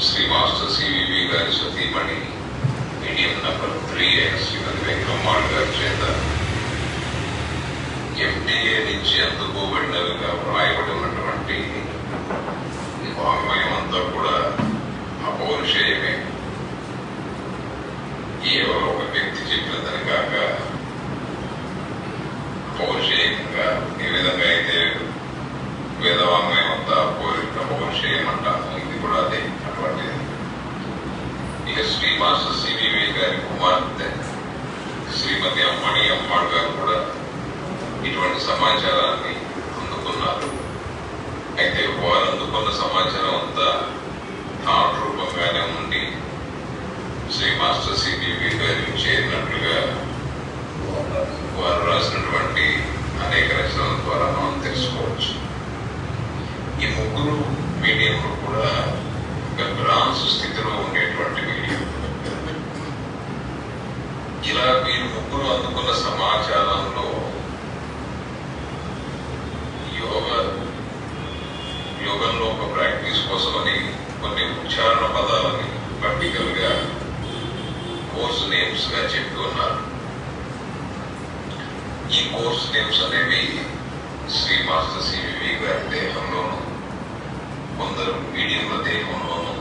Shri master CVV గారి సతీమణి medium number 3 శ్రీమతి వెంకమ్మాళ్ గారి చేత ఎంటీఏ నుంచి అందుకోబడినవిగా వ్రాయబడి ఉన్నటువంటి ఈ వాంగ్మయం అంతా కూడా అపౌరుషేయమే. కేవలం ఒక వ్యక్తి చెప్పినదని కాక అపౌరుషేయంగా ఏ విధంగా అయితే వేదవాంగ్మయం అంతా అపౌరుషేయం అంటాము, ఇది కూడా అదే అటువంటిది. ఇక శ్రీ మాస్టర్ సివివి గారి కుమార్తె శ్రీమతి అమ్మణి అమ్మాళ్ గారు కూడా ఇటువంటి సమాచారాన్ని అందుకున్నారు. అయితే వారు అందుకున్న సమాచారం అంతా థాట్ రూపంగానే ఉండి శ్రీ మాస్టర్ సివివి గారికి చేరినట్లుగా వారు రాసినటువంటి అనేక రచనల ద్వారా మనం తెలుసుకోవచ్చు. ఈ ముగ్గురు మీడియంలో కూడా ఒక బ్రాన్స్ స్థితిలో ఉండేటువంటి మీడియం. ఇలా వీరు ముగ్గురు అందుకున్న సమాచారంలో యోగంలో ఒక ప్రాక్టీస్ కోసమని కొన్ని ఉచ్చారణ పదాలని ప్రాక్టికల్ గా కోర్స్ నేమ్స్ గా చెప్పి ఉన్నారు. ఈ కోర్స్ నేమ్స్ అనేవి శ్రీ మాస్టర్ సివివి గారి దేహంలోను, కొందరు మీడియంల దేహంలోను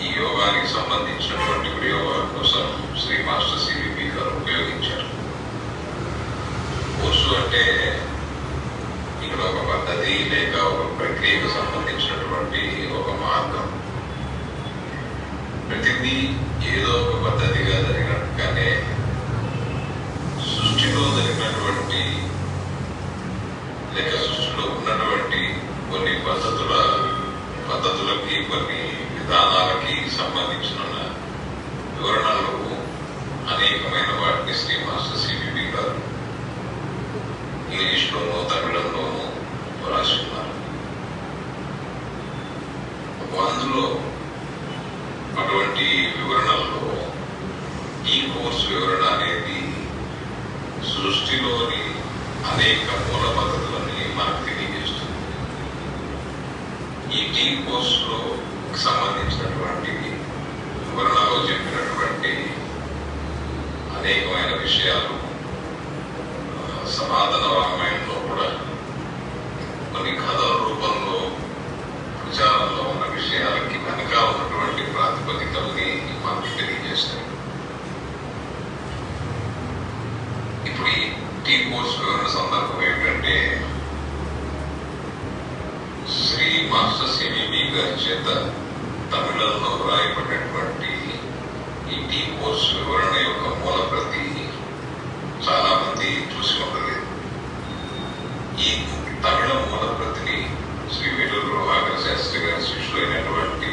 ఈ యోగానికి సంబంధించినటువంటి ప్రయోగాల కోసం శ్రీ మాస్టర్ సివివి గారు ఉపయోగించారు. కోర్సు అంటే ఇక్కడ ఒక పద్ధతి లేక ఒక ప్రక్రియకు సంబంధించినటువంటి ఒక మార్గం. ప్రతిదీ ఏదో ఒక పద్ధతిగా జరిగినట్టుగానే సృష్టిలో జరిగినటువంటి లేక సృష్టిలో ఉన్నటువంటి కొన్ని పద్ధతులకి కొన్ని విధానాలకి సంబంధించిన వివరణలు అనేకమైన వాటిని శ్రీ మాస్టర్ సివివి గారు ఇంగ్లీష్లోనూ తమిళంలోనూ రాసుకున్నారు. అందులో అటువంటి వివరణల్లో ఈ కోర్సు వివరణ అనేది సృష్టిలోని అనేక మూల పద్ధతులని మనకు తెలియజేస్తుంది. ఈ టీ కోర్సులో సంబంధించినటువంటి వివరణలో చెప్పినటువంటి అనేకమైన విషయాలు సనాతన వాంగ్మయంలో కూడా కొన్ని కథల రూపంలో ప్రచారంలో ఉన్న విషయాలకి వెనక ఉన్నటువంటి ప్రాతిపదికల్ని మనకు తెలియజేస్తాయి. ఇప్పుడు ఈ టీ కోర్స్ వివరణ సందర్భం ఏమిటంటే శ్రీ మాస్టర్ సివివి గారి చేత తమిళంలో రాయబడినటువంటి ఈ టీ కోర్స్ వివరణ యొక్క మూల ప్రతి చాలా మంది చూసి ఉండలేదు. ఈ తమిళ మూల ప్రతిని శ్రీ వేటూరు ప్రభాకర శాస్త్రి గారి శిష్యులైనటువంటి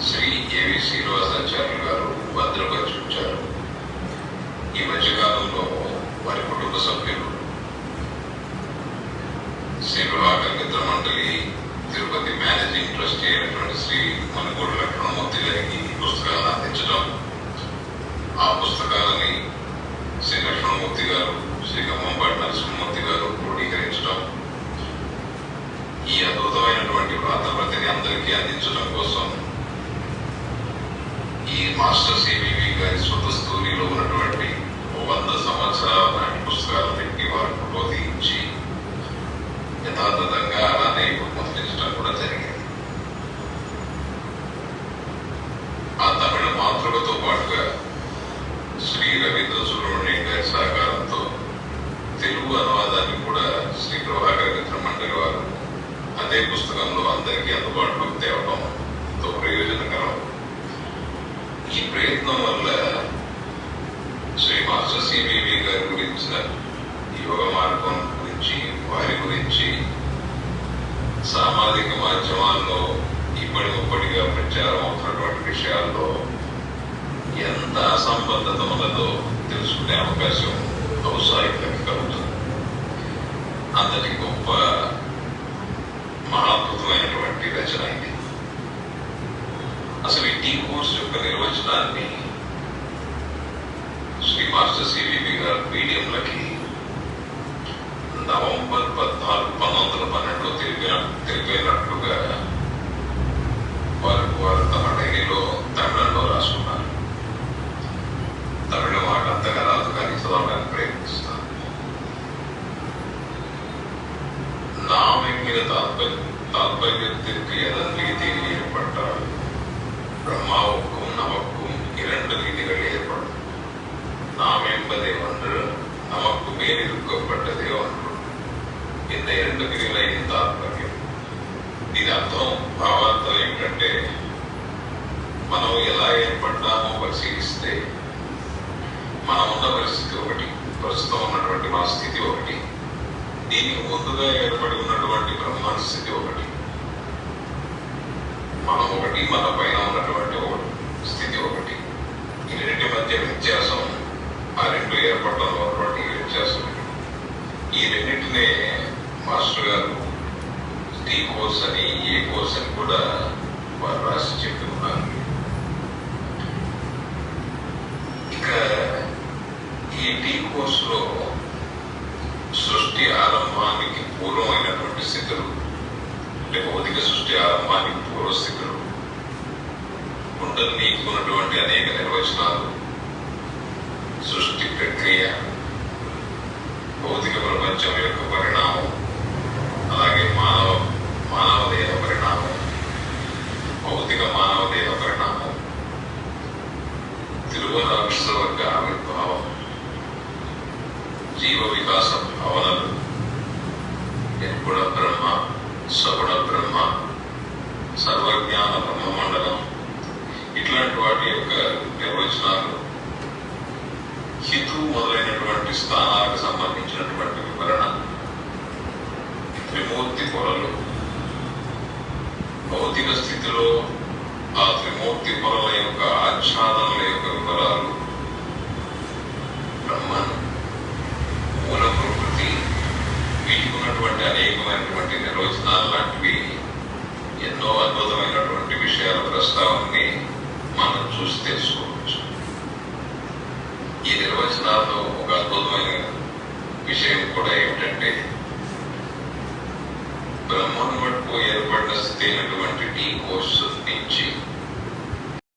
శ్రీ ఏవి శ్రీనివాసాచార్యులు గారు భద్రపరిచి ఉంచారు. ఈ మధ్యకాలంలో వారి కుటుంబ సభ్యులు శ్రీ ప్రభాకర మిత్ర మండలి తిరుపతి మేనేజింగ్ ట్రస్టీ అయినటువంటి శ్రీ మనుగోడు లక్ష్మణమూర్తి గారికి ఈ పుస్తకాలను అందించడం, ఆ పుస్తకాలని శ్రీ లక్ష్మణమూర్తి గారు శ్రీ ఖమ్మంపాటి నరసింహమూర్తి గారు క్రోడీకరించడం, ఈ అద్భుతమైనటువంటి వ్రాతప్రతిని అందరికీ అందించడం కోసం ఈ మాస్టర్ సివివి గారి స్వతస్తూరిలో ఉన్నటువంటి 100 సంవత్సరాల నాటి పుస్తకాలన్నింటినీ వారు క్రోధీకరించి యథాతథంగా అలానే ముద్రించడం కూడా జరిగింది. ఆ తమిళ మాతృకతో పాటుగా శ్రీ రవీంద్ర సుబ్రహ్మణ్యం గారి సహకారంతో తెలుగు అనువాదాన్ని కూడా శ్రీ ప్రభాకర మిత్ర మండలి వారు అదే పుస్తకంలో అందరికీ అందుబాటులోకి తేవడంతో ప్రయోజనకరం. ఈ ప్రయత్నం వల్ల శ్రీ మాస్టర్ సివివి గారి గురించిన యోగ మార్గం గురించి, వారి గురించి సామాజిక మాధ్యమాల్లో ఇప్పటికప్పటిగా ప్రచారం అవుతున్నటువంటి విషయాల్లో ఎంత అసంబద్ధత ఉన్నదో తెలుసుకునే అవకాశం ఔత్సాహికంగా కలుగుతుంది. అంతటి గొప్ప మహాద్భుతమైనటువంటి రచన ఇది. అసలు ఈ టీ కోర్స్ యొక్క నిర్వచనాన్ని శ్రీ మాస్టర్ సివివి గారు మీడియంలకి నవంబర్ 14, 1912 తెలిపినట్లుగా వారు ஏதன் ரீதியில் ஏற்பட்டால் பிரம்மாவுக்கும் நமக்கும் 2 ரீதிகள் ஏற்படும். நாம் என்பதை ஒன்று, நமக்கு மேல் இருக்கப்பட்டதே ஒன்று. இந்த 2 విధులైన తాత్పర్యం. దీని అర్థం భావార్థం ఏమిటంటే, మనం ఎలా ఏర్పడ్డామో పరిశీలిస్తే మనం ఉన్న పరిస్థితి ఒకటి, ప్రస్తుతం ఉన్నటువంటి మా స్థితి ఒకటి, దీనికి ముందుగా ఏర్పడి ఉన్నటువంటి బ్రహ్మాండ స్థితి ఒకటి, మనం ఒకటి, మన పైన ఉన్నటువంటి స్థితి ఒకటి. ఈ రెండింటి మధ్య వ్యత్యాసం, ఆ రెండు ఏర్పడడంలో ఉన్నటువంటి వ్యత్యాసం. ఈ రెండింటినే మాస్టర్ గారు టీ కోర్స్ అని, ఏ కోర్స్ అని కూడా వారు రాసి చెప్పి ఉన్నారు. ఇక ఈ టీ కోర్సులో సృష్టి ఆరంభానికి పూర్వమైనటువంటి స్థితులు, అంటే భౌతిక సృష్టి ఆరంభానికి పూర్వస్థితులు, కుండలినికి ఉన్నటువంటి అనేక నిర్వచనాలు, సృష్టి ప్రక్రియ, భౌతిక ప్రపంచం యొక్క పరిణామం, అలాగే మానవదేహ పరిణామం, భౌతిక మానవదేహ పరిణామం, తిరువరాక్షవర్గ ఆవిర్భావం, జీవ వికాస భావనలు, నిర్గుణ బ్రహ్మ, సగుణ బ్రహ్మ, సర్వజ్ఞాన బ్రహ్మమండలం, ఇట్లాంటి వాటి యొక్క నిర్వచనాలు, హితు మొదలైనటువంటి స్థానాలకు సంబంధించినటువంటి వివరణ, త్రిమూర్తి పొరలు, భౌతిక స్థితిలో ఆ త్రిమూర్తి పొరల యొక్క ఆచ్ఛాదనల యొక్క వివరాలు, బ్రహ్మన్, మూల ప్రకృతి, వీటికి ఉన్నటువంటి అనేకమైనటువంటి నిర్వచనాలు లాంటివి ఎన్నో అద్భుతమైనటువంటి విషయాల ప్రస్తావనని మనం చూసి తెలుసుకోవచ్చు. ఈ నిర్వచనాల్లో ఒక అద్భుతమైన విషయం కూడా ఏమిటంటే, బ్రహ్మను మటుకు ఏర్పడిన స్థితి అయినటువంటి టీ కోర్సు నుంచి